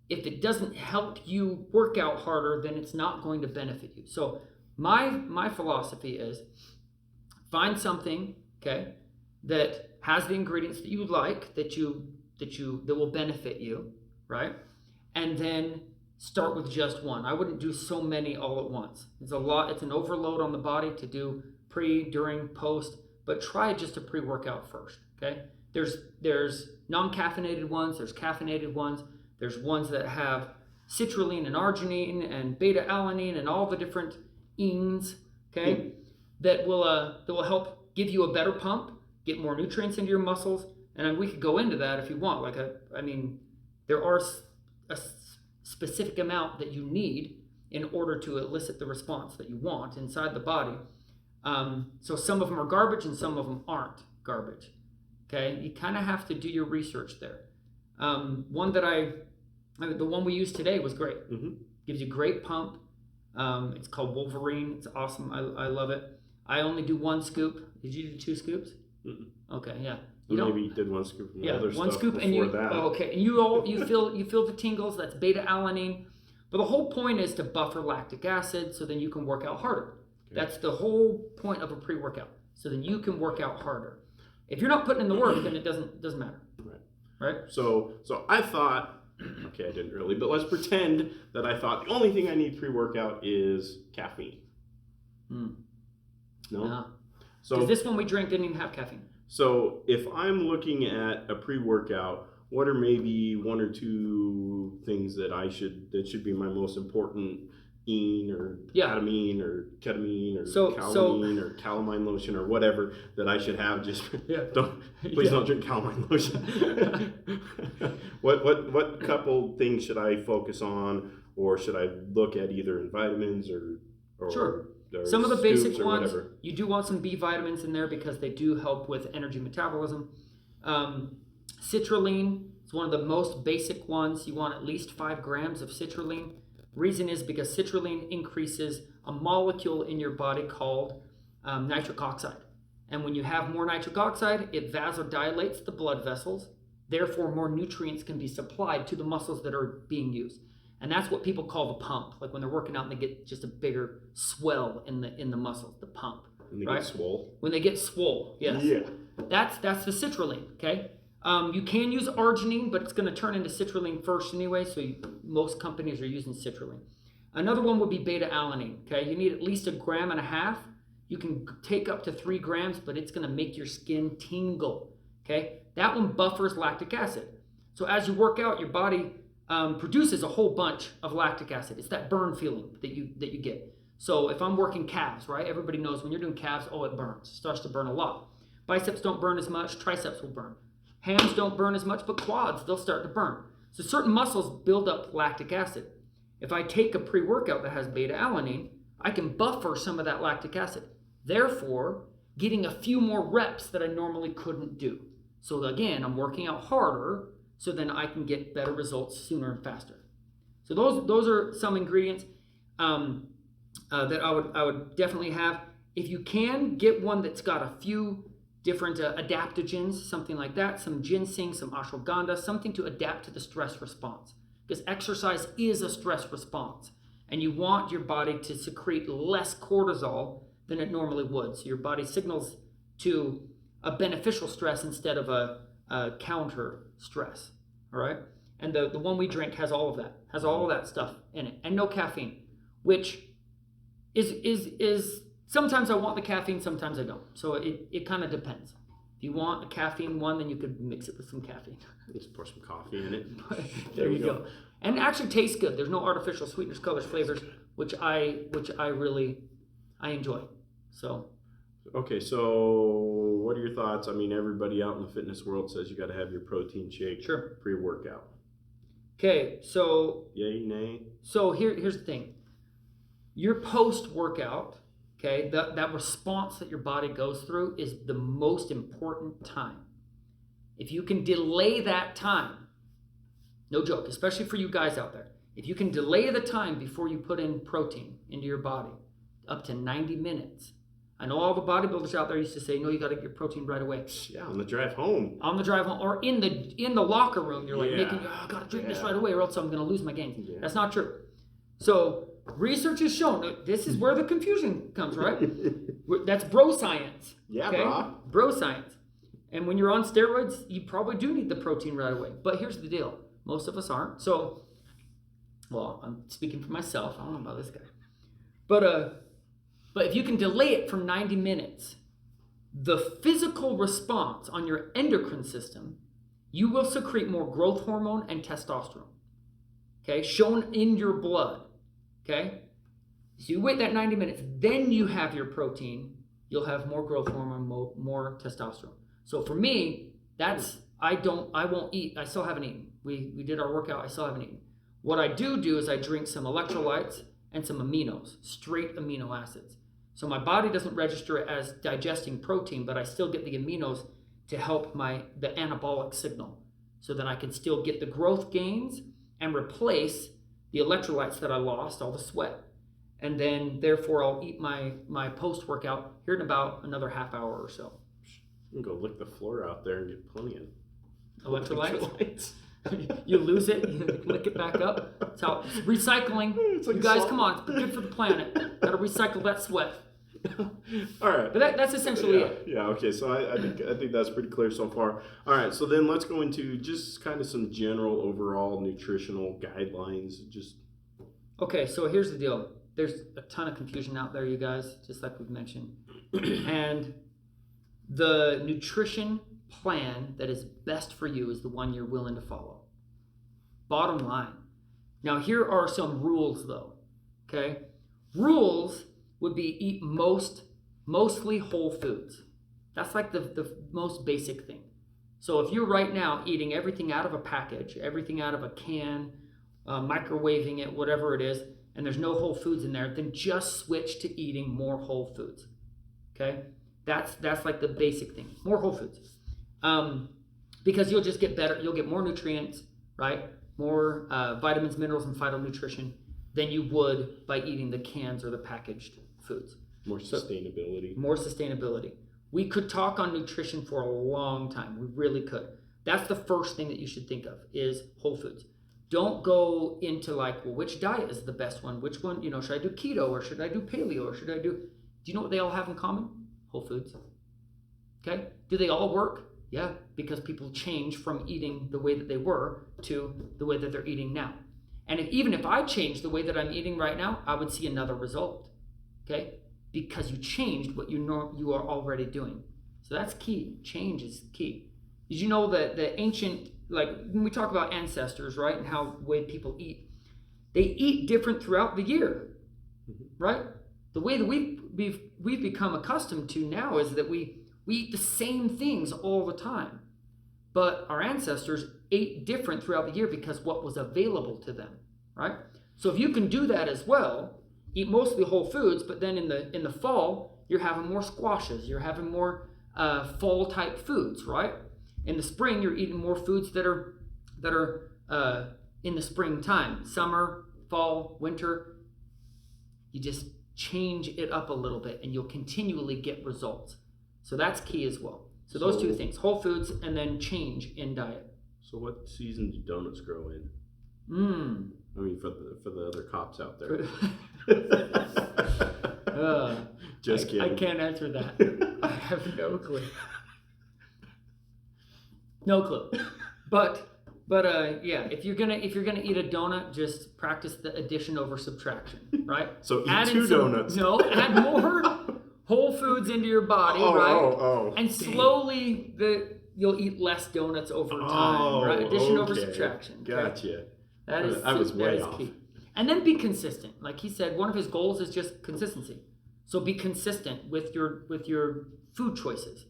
Speaker 1: If it doesn't help you work out harder, then it's not going to benefit you. So my philosophy is find something, okay, that has the ingredients that you like, that will benefit you, right? And then start with just one. I wouldn't do so many all at once. It's a lot. It's an overload on the body to do pre, during, post. But try just a pre-workout first. Okay. There's non-caffeinated ones. There's caffeinated ones. There's ones that have citrulline and arginine and beta-alanine and all the different ines, okay, that will help give you a better pump, get more nutrients into your muscles, and we could go into that if you want. There are a specific amount that you need in order to elicit the response that you want inside the body. So some of them are garbage and some of them aren't garbage. Okay, you kind of have to do your research there. The one we used today was great. Mm-hmm. Gives you great pump. It's called Wolverine. It's awesome. I love it. I only do 1 scoop. Did you do 2 scoops? Mm-mm. Okay, yeah.
Speaker 2: Maybe you did 1 scoop. From other
Speaker 1: 1
Speaker 2: stuff
Speaker 1: scoop,
Speaker 2: before
Speaker 1: and you.
Speaker 2: That.
Speaker 1: Oh, okay, and you feel the tingles. That's beta-alanine. But the whole point is to buffer lactic acid, so then you can work out harder. Okay. That's the whole point of a pre-workout. So then you can work out harder. If you're not putting in the work, then it doesn't matter. Right.
Speaker 2: So I thought. Okay, I didn't really, but let's pretend that I thought the only thing I need pre-workout is caffeine. No?
Speaker 1: No. So this one we drank didn't even have caffeine.
Speaker 2: So if I'm looking at a pre-workout, what are maybe 1 or 2 things that should be my most important or ketamine or calamine or calamine lotion or whatever that I should have? Just don't drink calamine lotion. What couple things should I focus on, or should I look at either in vitamins or
Speaker 1: sure. Some of the basic ones, you do want some B vitamins in there because they do help with energy metabolism. Citrulline is one of the most basic ones. You want at least 5 grams of citrulline. Reason is because citrulline increases a molecule in your body called nitric oxide. And when you have more nitric oxide, it vasodilates the blood vessels. Therefore, more nutrients can be supplied to the muscles that are being used. And that's what people call the pump. Like when they're working out and they get just a bigger swell in the muscles, the pump.
Speaker 2: When they get swole?
Speaker 1: When they get swole, yes.
Speaker 2: Yeah.
Speaker 1: That's the citrulline, okay? You can use arginine, but it's going to turn into citrulline first anyway, so most companies are using citrulline. Another one would be beta-alanine, okay? You need at least 1.5 grams. You can take up to 3 grams, but it's going to make your skin tingle, okay? That one buffers lactic acid. So as you work out, your body produces a whole bunch of lactic acid. It's that burn feeling that you get. So if I'm working calves, right? Everybody knows when you're doing calves, it burns. It starts to burn a lot. Biceps don't burn as much. Triceps will burn. Hams don't burn as much, but quads, they'll start to burn. So certain muscles build up lactic acid. If I take a pre-workout that has beta-alanine, I can buffer some of that lactic acid. Therefore, getting a few more reps that I normally couldn't do. So again, I'm working out harder, so then I can get better results sooner and faster. So those are some ingredients that I would definitely have. If you can, get one that's got a few different adaptogens, something like that, some ginseng, some ashwagandha, something to adapt to the stress response. Because exercise is a stress response. And you want your body to secrete less cortisol than it normally would. So your body signals to a beneficial stress instead of a counter stress. All right? And the one we drink has all of that. Has all of that stuff in it. And no caffeine. Which is sometimes I want the caffeine, sometimes I don't. So it kind of depends. If you want a caffeine one, then you could mix it with some caffeine.
Speaker 2: Just pour some coffee in it.
Speaker 1: There you go. And it actually tastes good. There's no artificial sweeteners, colors, flavors, which I really enjoy. So
Speaker 2: okay, so what are your thoughts? I mean, everybody out in the fitness world says you got to have your protein shake pre-workout.
Speaker 1: Okay, so
Speaker 2: yay, nay.
Speaker 1: So here's the thing. Your post-workout, okay, that response that your body goes through is the most important time. If you can delay that time, no joke, especially for you guys out there, if you can delay the time before you put in protein into your body, up to 90 minutes. I know all the bodybuilders out there used to say, no, you got to get protein right away.
Speaker 2: Yeah, on the drive home.
Speaker 1: On the drive home, or in the locker room, you're like making, I got to drink this right away or else I'm going to lose my gains. Yeah. That's not true. So research has shown, this is where the confusion comes, right? That's bro science.
Speaker 2: Yeah, okay?
Speaker 1: Bro science. And when you're on steroids, you probably do need the protein right away. But here's the deal. Most of us aren't. So, well, I'm speaking for myself. I don't know about this guy. But if you can delay it for 90 minutes, the physical response on your endocrine system, you will secrete more growth hormone and testosterone. Okay, shown in your blood. Okay, so you wait that 90 minutes, then you have your protein. You'll have more growth hormone, more testosterone. So for me, I won't eat. I still haven't eaten. We did our workout. I still haven't eaten. What I do is I drink some electrolytes and some aminos, straight amino acids. So my body doesn't register it as digesting protein, but I still get the aminos to help the anabolic signal so that I can still get the growth gains and replace the electrolytes that I lost, all the sweat. And then therefore I'll eat my post-workout here in about another half hour or so.
Speaker 2: You can go lick the floor out there and get plenty of
Speaker 1: electrolytes. You lose it, you lick it back up. It's how recycling. It's like you guys, come on, it's good for the planet. Got to recycle that sweat.
Speaker 2: All right,
Speaker 1: but that's essentially it.
Speaker 2: Yeah. Okay. So I think that's pretty clear so far. All right. So then let's go into just kind of some general overall nutritional guidelines.
Speaker 1: Okay. So here's the deal. There's a ton of confusion out there, you guys, just like we've mentioned, and the nutrition plan that is best for you is the one you're willing to follow. Bottom line. Now, here are some rules, though. Okay? Rules would be eat mostly whole foods. That's like the most basic thing. So if you're right now eating everything out of a package, everything out of a can, microwaving it, whatever it is, and there's no whole foods in there, then just switch to eating more whole foods. Okay? That's like the basic thing. More whole foods. Because you'll just get better, you'll get more nutrients, right? More vitamins, minerals, and phytonutrition than you would by eating the cans or the packaged foods.
Speaker 2: More sustainability.
Speaker 1: More sustainability. We could talk on nutrition for a long time. We really could. That's the first thing that you should think of is whole foods. Don't go into like, well, which diet is the best one? Which one, should I do keto or should I do paleo or should I do you know what they all have in common? Whole foods. Okay? Do they all work? Yeah, because people change from eating the way that they were to the way that they're eating now. And even if I change the way that I'm eating right now, I would see another result. Okay? Because you changed what you are already doing. So that's key. Change is key. Did you know that the ancient, like when we talk about ancestors, right, and how the way people eat, they eat different throughout the year, right? The way that we've become accustomed to now is that we eat the same things all the time. But our ancestors ate different throughout the year because what was available to them, right? So if you can do that as well, eat mostly whole foods, but then in the fall, you're having more squashes, you're having more fall type foods, right? In the spring, you're eating more foods that are in the springtime, summer, fall, winter. You just change it up a little bit and you'll continually get results. So that's key as well. So those two things, whole foods and then change in diet.
Speaker 2: So what season do donuts grow in? I mean, for the other cops out there. Just kidding.
Speaker 1: I can't answer that. I have no clue. No clue. But But yeah, if you're gonna eat a donut, just practice the addition over subtraction, right?
Speaker 2: So eat
Speaker 1: Add in
Speaker 2: two
Speaker 1: some-
Speaker 2: donuts.
Speaker 1: No, add more whole foods into your body, right? And
Speaker 2: dang.
Speaker 1: slowly you'll eat less donuts over time, right? Addition over subtraction. Okay?
Speaker 2: Gotcha.
Speaker 1: That is
Speaker 2: I was way
Speaker 1: that is
Speaker 2: off.
Speaker 1: key. And then be consistent. Like he said, one of his goals is just consistency. So be consistent with your food choices.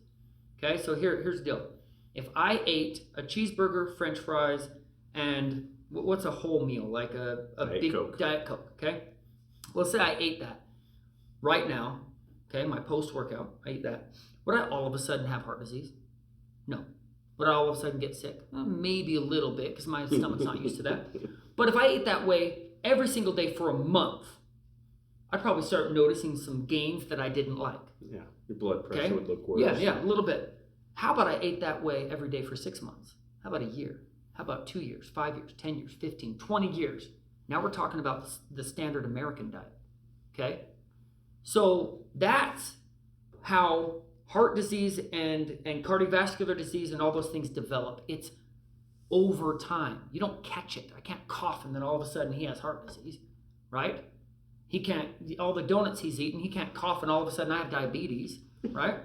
Speaker 1: Okay, so here's the deal. If I ate a cheeseburger, French fries, and what's a whole meal? Like a
Speaker 2: Diet
Speaker 1: big
Speaker 2: Coke.
Speaker 1: Diet Coke, okay? Let's say I ate that. Right now, okay, my post-workout, I ate that. Would I all of a sudden have heart disease? No. Would I all of a sudden get sick? Maybe a little bit, because my stomach's not used to that. But if I ate that way every single day for a month, I'd probably start noticing some gains that I didn't like.
Speaker 2: Yeah, your blood pressure would look worse.
Speaker 1: Yeah, a little bit. How about I ate that way every day for 6 months? How about a year? How about 2 years, 5 years, 10 years, 15, 20 years? Now we're talking about the standard American diet, okay? So that's how heart disease and cardiovascular disease and all those things develop. It's over time. You don't catch it. I can't cough and then all of a sudden he has heart disease, right? He can't, all the donuts he's eating, he can't cough and all of a sudden I have diabetes, right?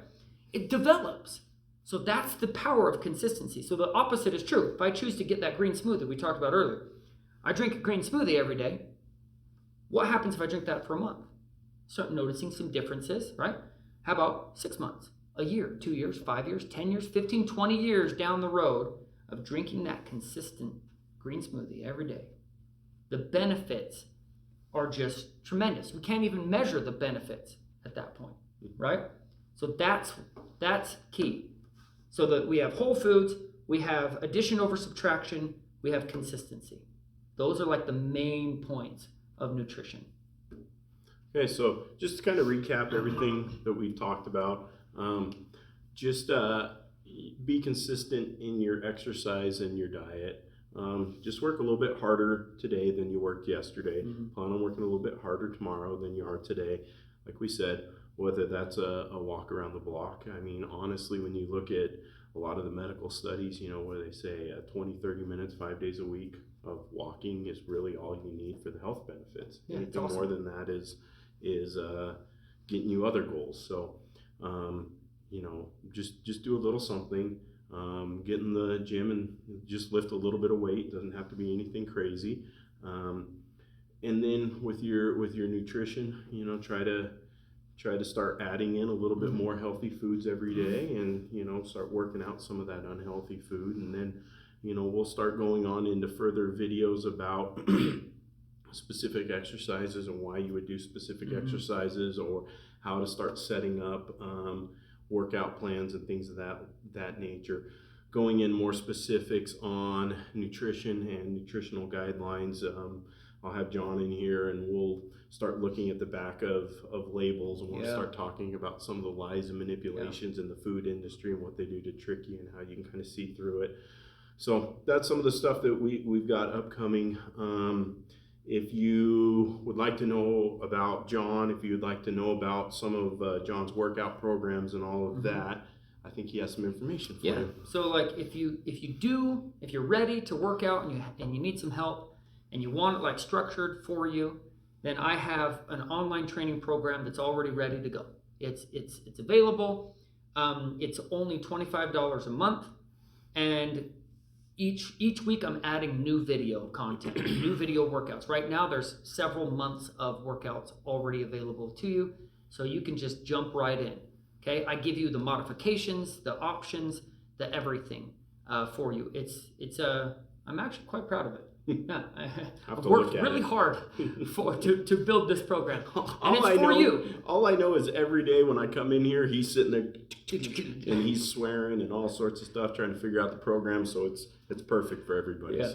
Speaker 1: It develops. So that's the power of consistency. So the opposite is true. If I choose to get that green smoothie we talked about earlier, I drink a green smoothie every day. What happens if I drink that for a month? Start noticing some differences, right? How about 6 months, a year, 2 years, 5 years, 10 years, 15, 20 years down the road of drinking that consistent green smoothie every day? The benefits are just tremendous. We can't even measure the benefits at that point, right? So that's key. So that we have whole foods, we have addition over subtraction, we have consistency. Those are like the main points of nutrition.
Speaker 2: Okay, so just to kind of recap everything that we've talked about, just be consistent in your exercise and your diet. Just work a little bit harder today than you worked yesterday. Plan on working a little bit harder tomorrow than you are today. Like we said, whether that's a walk around the block. I mean, honestly, when you look at a lot of the medical studies, you know, where they say 20, 30 minutes, 5 days a week of walking is really all you need for the health benefits.
Speaker 1: Yeah,
Speaker 2: Anything
Speaker 1: awesome.
Speaker 2: more than that is getting you other goals. So, you know, just do a little something. Get in the gym and just lift a little bit of weight. Doesn't have to be anything crazy. And then with your nutrition, you know, try to start adding in a little bit more healthy foods every day, and you know, start working out some of that unhealthy food. And then, you know, we'll start going on into further videos about specific exercises and why you would do specific exercises, or how to start setting up workout plans and things of that nature. Going in more specifics on nutrition and nutritional guidelines. I'll have Jon in here and we'll start looking at the back of labels, and we'll start talking about some of the lies and manipulations in the food industry and what they do to trick you and how you can kind of see through it. So that's some of the stuff that we've got upcoming. If you would like to know about Jon, if you'd like to know about some of Jon's workout programs and all of that, I think he has some information for you.
Speaker 1: So like if you're ready to work out and you need some help and you want it like structured for you, then I have an online training program that's already ready to go. It's available. It's only $25 a month, and each week I'm adding new video content, new video workouts. Right now there's several months of workouts already available to you, so you can just jump right in. Okay, I give you the modifications, the options, the everything for you. I'm actually quite proud of it. Yeah, I've worked really hard to build this program, and it's for you.
Speaker 2: All I know is every day when I come in here, he's sitting there and he's swearing and all sorts of stuff, trying to figure out the program. So it's perfect for everybody.
Speaker 1: Yeah.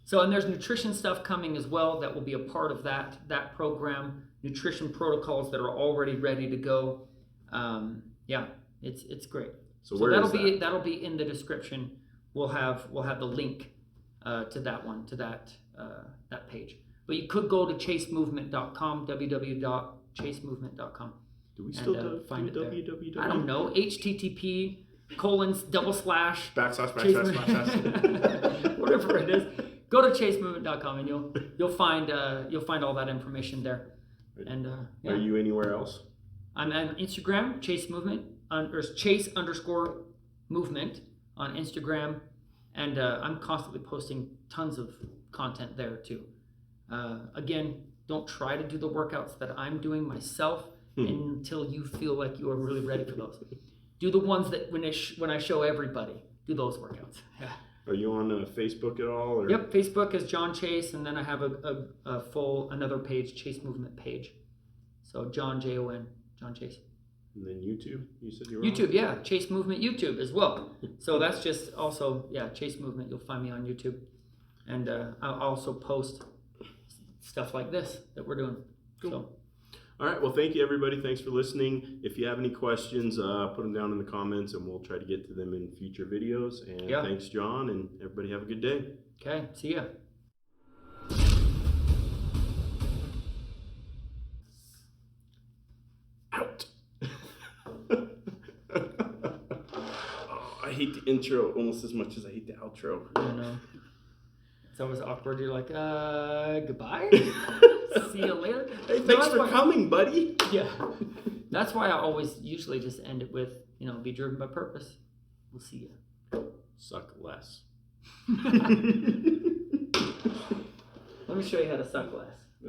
Speaker 1: So and there's nutrition stuff coming as well that will be a part of that program. Nutrition protocols that are already ready to go. It's great.
Speaker 2: So that'll
Speaker 1: be in the description. We'll have the link to that page. But you could go to chasemovement.com, www.chasemovement.com.
Speaker 2: Do we still
Speaker 1: find it there.
Speaker 2: www?
Speaker 1: I don't know. HTTP colons, double slash,
Speaker 2: backslash,
Speaker 1: Chase
Speaker 2: backslash.
Speaker 1: whatever it is. Go to chasemovement.com and you'll find all that information there. And yeah.
Speaker 2: Are you anywhere else?
Speaker 1: I'm on Instagram, Chase Movement, or Chase_movement on Instagram, and I'm constantly posting tons of content there too. Again, don't try to do the workouts that I'm doing myself until you feel like you are really ready for those. Do the ones that when I show everybody, do those workouts. Yeah.
Speaker 2: Are you on Facebook at all? Or?
Speaker 1: Yep, Facebook is Jon Chase, and then I have another page, Chase Movement page. So Jon, Jon, Jon Chase.
Speaker 2: And then YouTube, you said you were
Speaker 1: YouTube,
Speaker 2: on?
Speaker 1: yeah, Chase Movement YouTube as well. So that's just also, yeah, Chase Movement. You'll find me on YouTube, and I'll also post stuff like this that we're doing. Cool. So.
Speaker 2: All right. Well, thank you, everybody. Thanks for listening. If you have any questions, put them down in the comments, and we'll try to get to them in future videos. And thanks, Jon, and everybody have a good day.
Speaker 1: Okay. See ya.
Speaker 2: Out. I hate the intro almost as much as I hate the outro.
Speaker 1: I know. It's always awkward. You're like, goodbye? See you later?
Speaker 2: Hey, thanks for coming, buddy.
Speaker 1: Yeah. That's why I always usually just end it with, be driven by purpose. We'll see you.
Speaker 2: Suck less.
Speaker 1: Let me show you how to suck less.